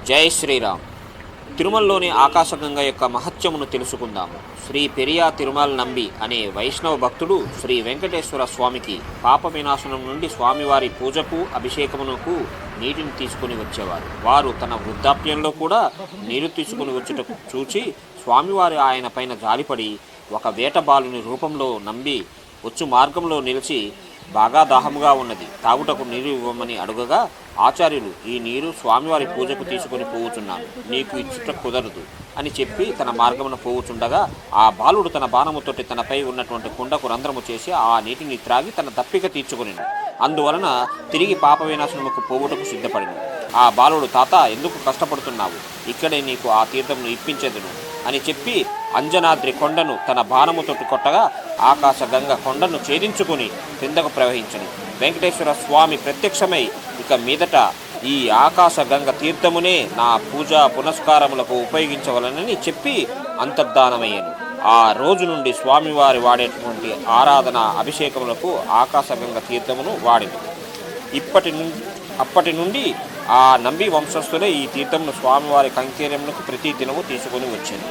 జై శ్రీరామ్. తిరుమలలోని ఆకాశగంగ యొక్క మహత్యమును తెలుసుకుందాము. శ్రీ పెరియా తిరుమల నంబి అనే వైష్ణవ భక్తుడు శ్రీ వెంకటేశ్వర స్వామికి పాప వినాశనం నుండి స్వామివారి పూజకు అభిషేకమునకు నీటిని తీసుకుని వచ్చేవారు. వారు తన వృద్ధాప్యంలో కూడా నీరు తీసుకుని వచ్చుటకు చూచి స్వామివారి ఆయన పైన జాలిపడి ఒక వేట బాలుని రూపంలో నంబి వచ్చు మార్గంలో నిలిచి బాగా దాహముగా ఉన్నది, తాగుటకు నీరు ఇవ్వమని అడుగగా ఆచార్యులు, ఈ నీరు స్వామివారి పూజకు తీసుకొని పోవుచున్నాను, నీకు ఇచ్చుట కుదరదు అని చెప్పి తన మార్గమున పోవుచుండగా ఆ బాలుడు తన బాణముతోటి తనపై ఉన్నటువంటి కుండకు రంధ్రము చేసి ఆ నీటిని త్రాగి తన దప్పిక తీర్చుకొనిను. అందువలన తిరిగి పాప వినాశనముకు పోవుటకు సిద్ధపడిను. ఆ బాలుడు, తాత ఎందుకు కష్టపడుతున్నావు, ఇక్కడే నీకు ఆ తీర్థమును ఇప్పించేదును అని చెప్పి అంజనాద్రి కొండను తన బాణముతోటి కొట్టగా ఆకాశగంగ కొండను ఛేదించుకుని క్రిందకు ప్రవహించును. వెంకటేశ్వర స్వామి ప్రత్యక్షమై ఇక మీదట ఈ ఆకాశగంగ తీర్థమునే నా పూజా పునస్కారములకు ఉపయోగించవలనని చెప్పి అంతర్ధానమయ్యను. ఆ రోజు నుండి స్వామివారి వాడేటువంటి ఆరాధన అభిషేకములకు ఆకాశగంగ తీర్థమును వాడెను. అప్పటి నుండి ఆ నంబి వంశస్థులే ఈ తీర్థమును స్వామివారి కంకేర్యములకు ప్రతి దినము తీసుకొని వచ్చాను.